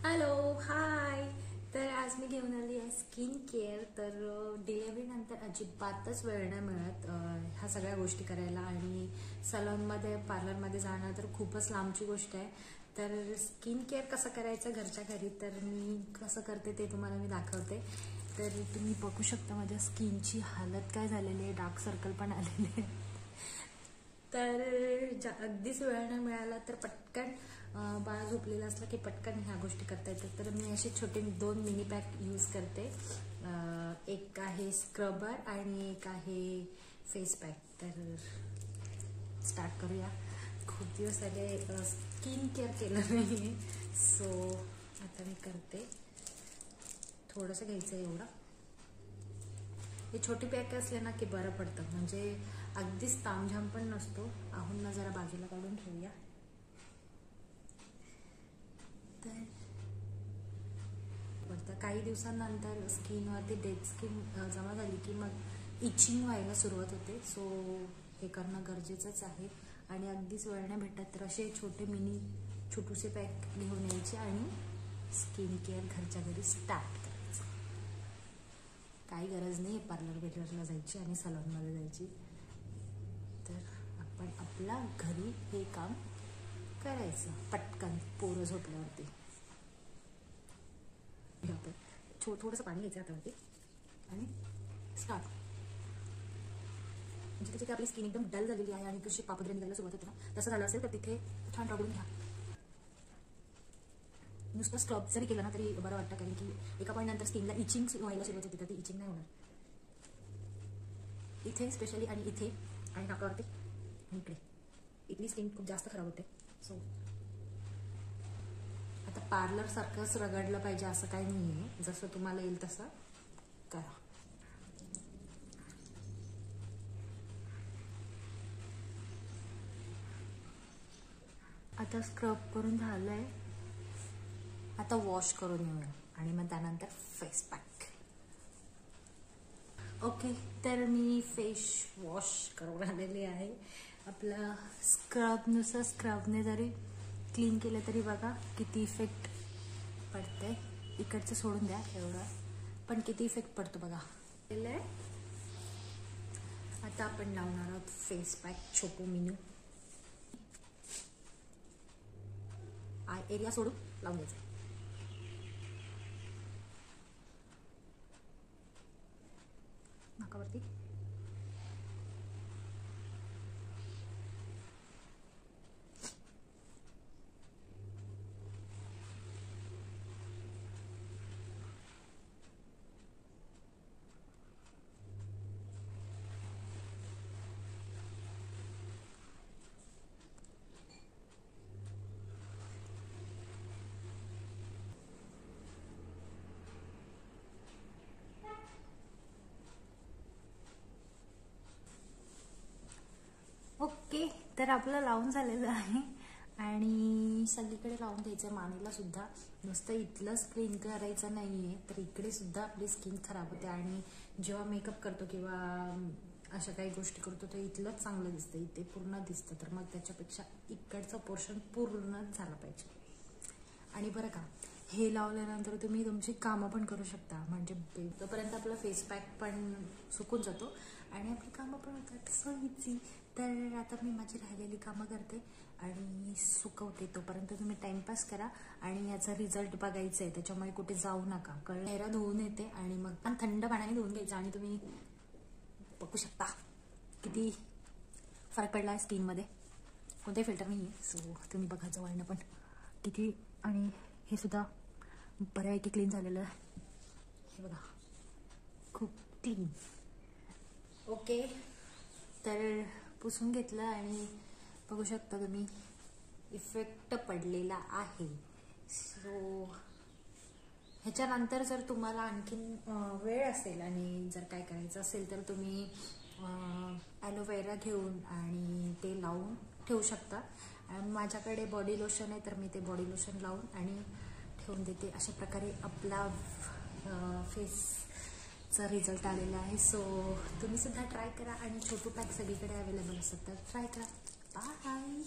Hello hi. तर आज मी घेऊन आली आहे स्किन केअर. तर डिलिव्हरीनंतर अजिबातच वेळ नाही मिळत ह्या सगळ्या गोष्टी करायला, आणि सलॉनमध्ये पार्लरमध्ये जाणं तर खूपच लांबची गोष्ट आहे. तर स्किन केअर कसं करायचं घरच्या घरी, तर मी कसं करते ते तुम्हाला मी दाखवते. तर तुम्ही बघू शकता माझ्या स्किनची हालत काय झालेली आहे, डार्क सर्कल पण आलेले आहे. तर अगदीच वेळ नाही मिळाला तर पटकन बाळ झोपलेलं असलं की पटकन ह्या गोष्टी करता येतात. तर मी असे छोटे 2 मिनी पॅक यूज करते. एक आहे स्क्रबर आणि एक आहे फेस पॅक. तर स्टार्ट करूया. खूप दिवस झाले स्किन केअर केलं नाही, सो आता मी करते. थोडंसं घ्यायचं एवढं. हे छोटी पॅक असले ना की बरं पडतं, म्हणजे अगदीच तामझाम पण नसतो. आहून जरा बाजूला काढून ठेवूया. तर काही दिवसांनंतर स्किनवरती डेड स्किन जमा झाली की मग इचिंग व्हायला सुरुवात होते. सो हे करणं गरजेचंच आहे, आणि अगदीच वेळ नाही भेटत तर असे छोटूसे पॅक घेऊन यायचे आणि स्किन केअर घरच्या घरी स्टार्ट करायचं. काही गरज नाही पार्लरला जायची आणि सलॉनमध्ये जायची. तर आपण आपला घरी हे काम करायचं पटकन पोरं झोपल्यावरती. थोडंसं पाणी घ्यायचं हातावरती आणि स्टार्ट. म्हणजे तिथे आपली स्किन एकदम डल झालेली आहे आणि कशी पापद्रे निघायला सुरुवात होते ना, तसं झालं असेल तर तिथे छान रगडून घ्या. नुसतं स्क्रब जरी केलं ना तरी बरं वाटतं, कारण की एका पॉईंट नंतर स्किनला इचिंग व्हायला सुरुवात होते, तर ती इचिंग नाही होणार. इथे स्पेशली आणि इथे आणि नाकावरती आणि इकडे इथली स्किन खूप जास्त खराब होते. सो आता पार्लर सारखंच रगडलं पाहिजे असं काही नाही आहे, जसं तुम्हाला येईल तसं करा. आता स्क्रब करून झालंय, आता वॉश करून येऊया आणि मग त्यानंतर फेस पॅक. ओके, तर मी फेस वॉश करून आलेली आहे. आपला स्क्रबने जरी क्लीन केलं तरी बघा किती इफेक्ट पडते. इकडचं सोडून द्या एवढं, पण किती इफेक्ट पडतो बघा. आता आपण लावणार आहोत face pack Chhotu Minu. I area सोडून लावून द्यायचं. नाकावरती ओके. तर आपलं लावून झालेलं आहे आणि सगळीकडे लावून द्यायचं आहे, मानेला सुद्धा. नुसतं इथलंच क्लीन करायचं नाही आहे, तर इकडे सुद्धा आपली स्किन खराब होते. आणि जेव्हा मेकअप करतो किंवा अशा काही गोष्टी करतो तर इथलंच चांगलं दिसतं, इथे पूर्ण दिसतं. तर मग त्याच्यापेक्षा इकडचं पोर्शन पूर्णच झालं पाहिजे. आणि बरं का, हे लावल्यानंतर तुम्ही तुमची कामं पण करू शकता, म्हणजे तोपर्यंत आपला फेस पॅक पण सुकून जातो आणि आपली कामं पण होतात. So easy. तर आता मी माझी राहिलेली कामं करते आणि सुकवते. तोपर्यंत तुम्ही टाइमपास करा आणि याचा रिझल्ट बघायचा आहे, त्याच्यामुळे कुठे जाऊ नका. चेहरा धुवून येते आणि मग पण थंड पाण्याने धुवून घ्यायचं, आणि तुम्ही बघू शकता किती फरक पडला आहे स्किनमध्ये. कोणताही फिल्टर नाही आहे. सो तुम्ही बघा जवळनं पण किती. आणि हे सुद्धा बऱ्यापैकी क्लीन झालेलं आहे. हे बघा खूप क्लीन. ओके, तर पुसून घेतलं आणि बघू शकता तुम्ही इफेक्ट पडलेला आहे. सो ह्याच्यानंतर जर तुम्हाला आणखीन वेळ असेल आणि जर काय करायचं असेल तर तुम्ही ॲलोवेरा घेऊन आणि ते लावून ठेवू शकता. माझ्याकडे बॉडी लोशन आहे, तर मी ते बॉडी लोशन लावून आणि ठेवून देते. अशा प्रकारे आपला फेसचा रिझल्ट आलेला आहे. सो तुम्ही सुद्धा ट्राय करा आणि छोटू पॅक सगळीकडे अवेलेबल असतात, तर ट्राय करा. बाय.